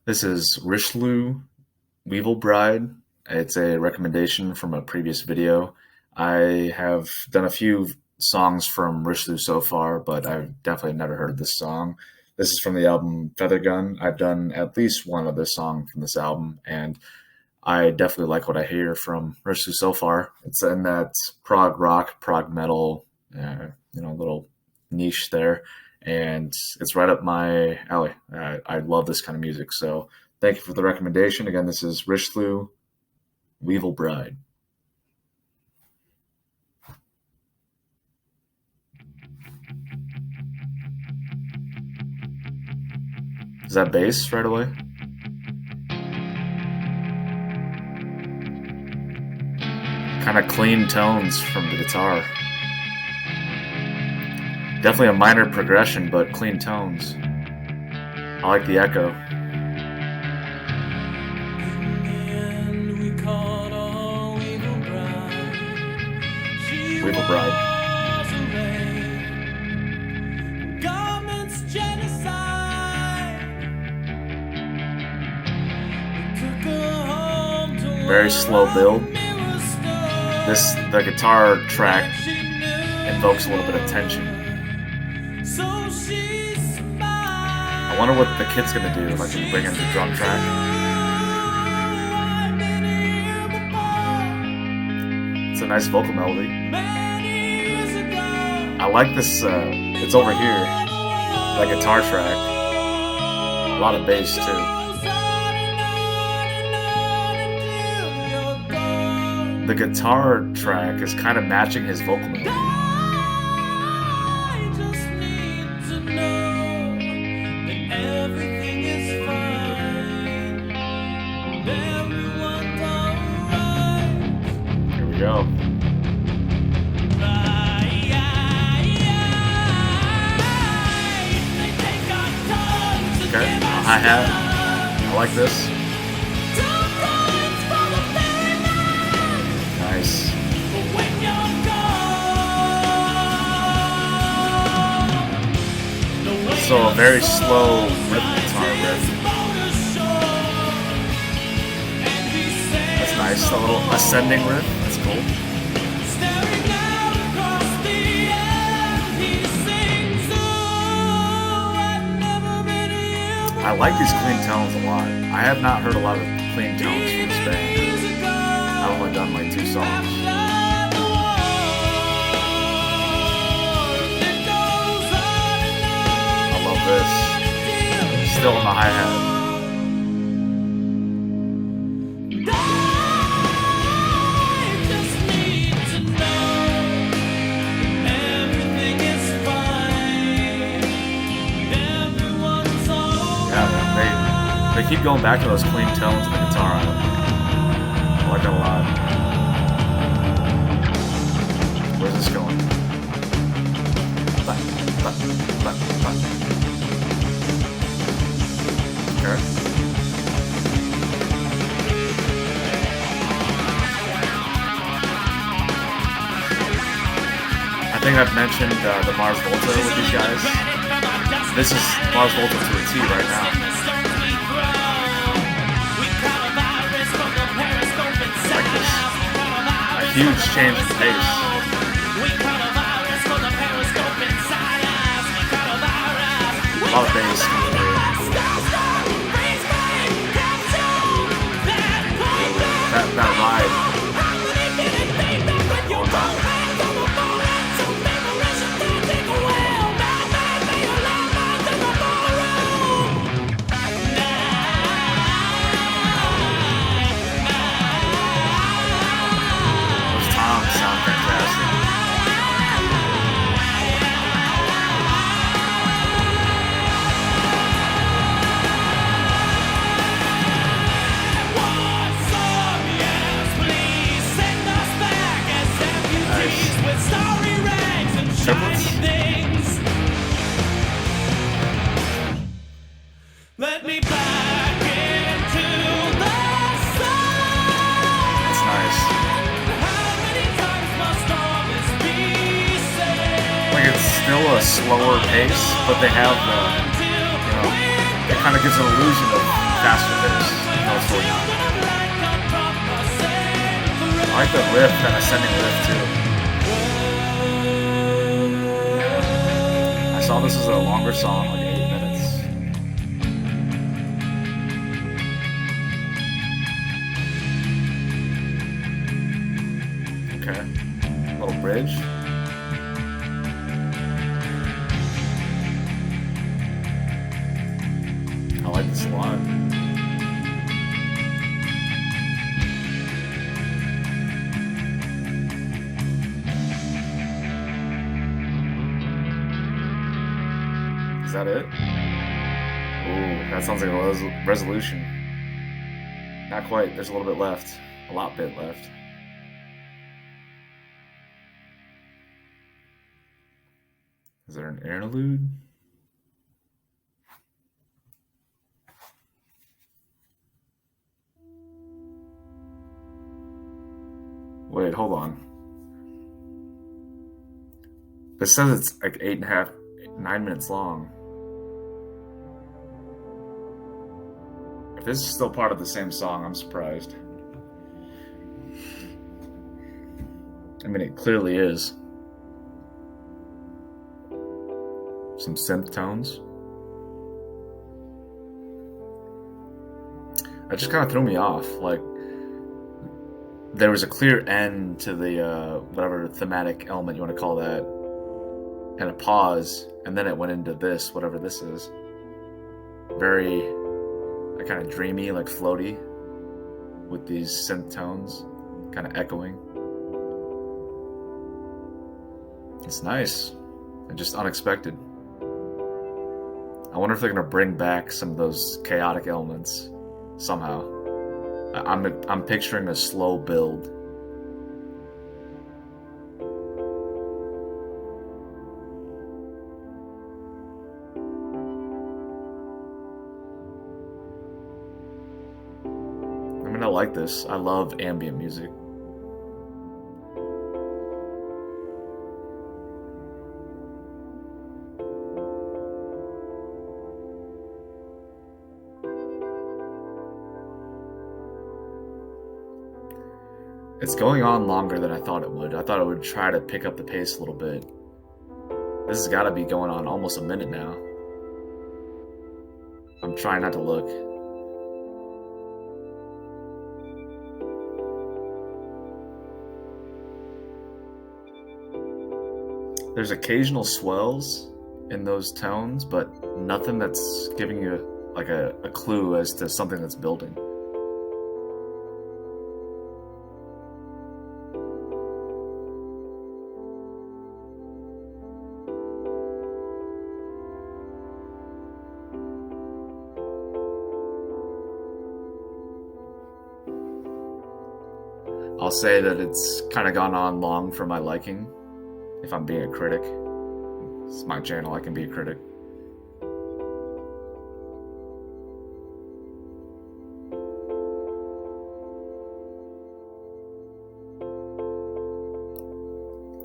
This is Rishloo, Weevil Bride. It's a recommendation from a previous video. I have done a few songs from Rishloo so far, but I've definitely never heard this song. This is from the album Feather Gun. I've done at least one other song from this album, and I definitely like what I hear from Rishloo so far. It's in that prog rock, prog metal, little niche there, and it's right up my alley. I love this kind of music, so thank you for the recommendation. Again, this is Rishloo, Weevil Bride. Is that bass right away? Kind of clean tones from the guitar. Definitely a minor progression, but clean tones. I like the echo. Weevil Bride. Very slow build. The guitar track invokes a little bit of tension. I wonder what the kid's gonna do if I can bring in the drum track. It's a nice vocal melody. I like this, it's over here, that guitar track. A lot of bass too. The guitar track is kind of matching his vocal melody. Here we go. Okay, hi-hat. I like this. Nice. So a very slow rhythm guitar riff. That's nice. A little ascending riff. That's cool. I like these clean tones a lot. I have not heard a lot of clean tones from this band. I've only done like 2 songs. I love this. Still on the hi-hat. Yeah, they keep going back to those clean tones in the guitar. I like it a lot. Where's this going? Okay. I think I've mentioned the Mars Volta with these guys. This is Mars Volta to a T right now. Like this. A huge change in pace. A lot of bass coming through. That ride. All about it. Sound fantastic. Nice. Triplets? Let me back into the sun. That's nice. It's still a slower pace, but they have it kind of gives an illusion of faster pace. No, it's 49. I like the riff, that ascending riff too. I saw this as a longer song, like 8 minutes. Okay, little bridge. I like this a lot. Is that it? Ooh, that sounds like a resolution. Not quite. There's a little bit left. A lot bit left. Is there an interlude? Wait, hold on. This says it's like 8.5, 9 minutes long. If this is still part of the same song, I'm surprised. I mean, it clearly is. Some synth tones. That just kind of threw me off. Like, there was a clear end to the whatever thematic element you want to call that, and a pause, and then it went into this, whatever this is. Very kind of dreamy, like floaty, with these synth tones kind of echoing. It's nice and just unexpected. I wonder if they're gonna bring back some of those chaotic elements somehow. I'm picturing a slow build. I mean, I like this. I love ambient music. It's going on longer than I thought it would. I thought it would try to pick up the pace a little bit. This has got to be going on almost a minute now. I'm trying not to look. There's occasional swells in those tones, but nothing that's giving you like a clue as to something that's building. I'll say that it's kind of gone on long for my liking, if I'm being a critic. It's my channel, I can be a critic.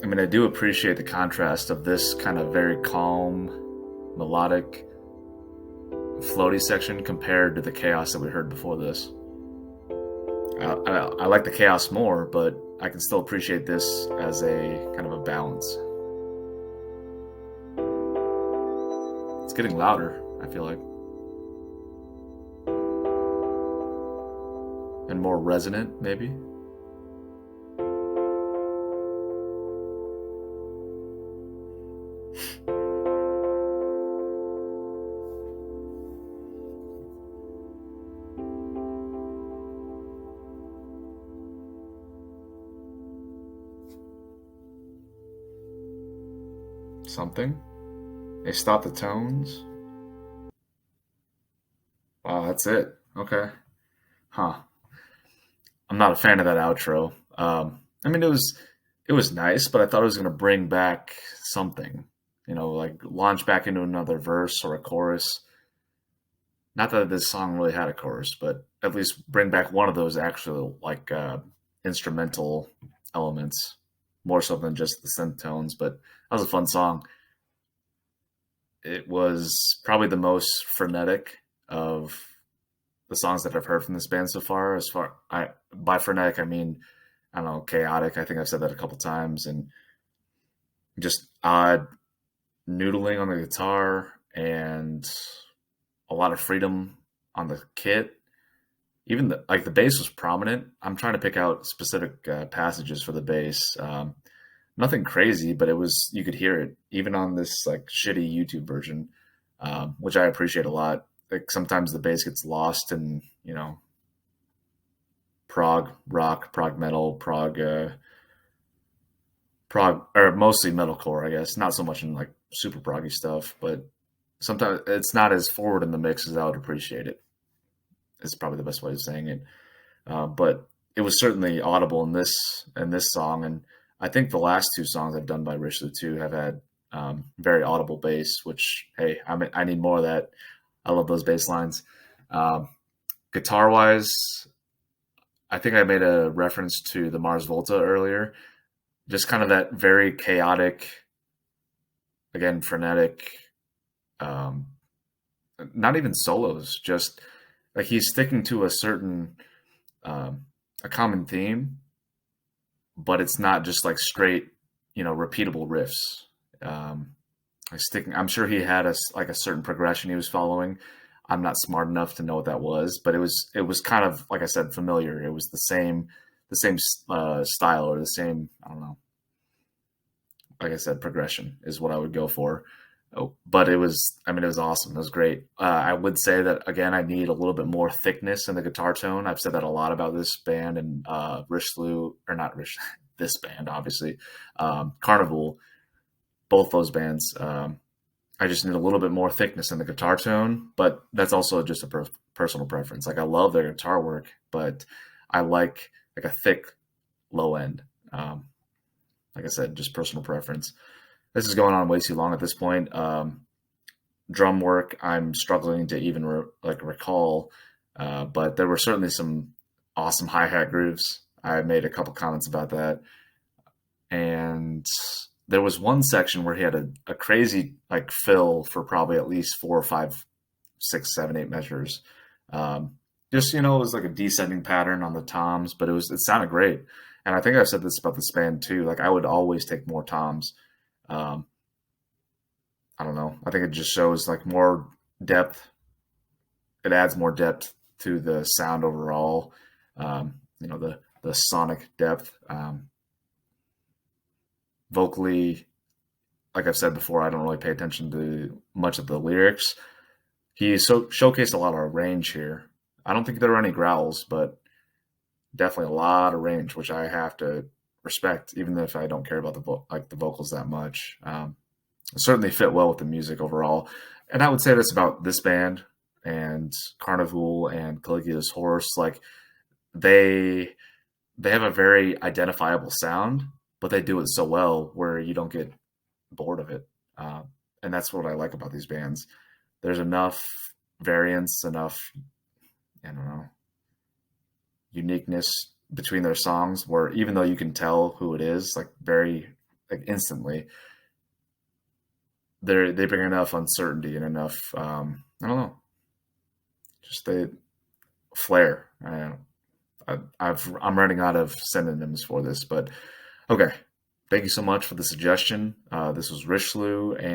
I mean, I do appreciate the contrast of this kind of very calm, melodic, floaty section compared to the chaos that we heard before this. I like the chaos more, but I can still appreciate this as a kind of a balance. It's getting louder, I feel like. And more resonant, maybe. Something. They stop the tones. Wow, that's it. Okay. Huh. I'm not a fan of that outro. I mean, it was nice, but I thought it was going to bring back something. You know, like launch back into another verse or a chorus. Not that this song really had a chorus, but at least bring back one of those actual like instrumental elements, more so than just the synth tones. But that was a fun song. It was probably the most frenetic of the songs that I've heard from this band so far. As far I by frenetic, I mean, I don't know, chaotic. I think I've said that a couple times, and just odd noodling on the guitar and a lot of freedom on the kit. Even the bass was prominent. I'm trying to pick out specific passages for the bass. Nothing crazy, but it was, you could hear it even on this like shitty YouTube version, which I appreciate a lot. Like sometimes the bass gets lost in, prog rock, prog metal, prog, or mostly metalcore, I guess. Not so much in like super proggy stuff, but sometimes it's not as forward in the mix as I would appreciate it. Is probably the best way of saying it. But it was certainly audible in this song, and I think the last two songs I've done by Rishloo too have had very audible bass. Which, hey, I need more of that. I love those bass lines. Um, Guitar wise, I think I made a reference to the Mars Volta earlier. Just kind of that very chaotic, again frenetic. Um, Not even solos, just like he's sticking to a certain a common theme, but it's not just like straight, repeatable riffs. I'm sure he had like a certain progression he was following. I'm not smart enough to know what that was, but it was kind of, like I said, familiar. It was the same style, or the same, I don't know. Like I said, progression is what I would go for. Oh, but it was, I mean, it was awesome. It was great. I would say that, again, I need a little bit more thickness in the guitar tone. I've said that a lot about this band, and Rishloo, or not Rish, this band, obviously, Carnival, both those bands. I just need a little bit more thickness in the guitar tone, but that's also just a personal preference. Like I love their guitar work, but I like a thick low end. Like I said, just personal preference. This is going on way too long at this point. Drum work, I'm struggling to even recall, but there were certainly some awesome hi-hat grooves. I made a couple comments about that, and there was one section where he had a crazy like fill for probably at least 4 or 5, 6, 7, 8 measures. Just it was like a descending pattern on the toms, but it sounded great. And I think I've said this about this band too. Like I would always take more toms. Um, I don't know. I think it just shows like more depth. It adds more depth to the sound overall. The sonic depth. Vocally, like I've said before, I don't really pay attention to much of the lyrics. He showcased a lot of range here. I don't think there were any growls, but definitely a lot of range, which I have to respect, even if I don't care about the vocals that much. Certainly fit well with the music overall. And I would say this about this band and Carnival and Caligula's Horse. Like they have a very identifiable sound, but they do it so well where you don't get bored of it. And that's what I like about these bands. There's enough variance, enough, I don't know, uniqueness between their songs where even though you can tell who it is, like very like instantly, they bring enough uncertainty and enough I don't know, just the flair. I'm running out of synonyms for this, but okay. Thank you so much for the suggestion. This was Rishloo, and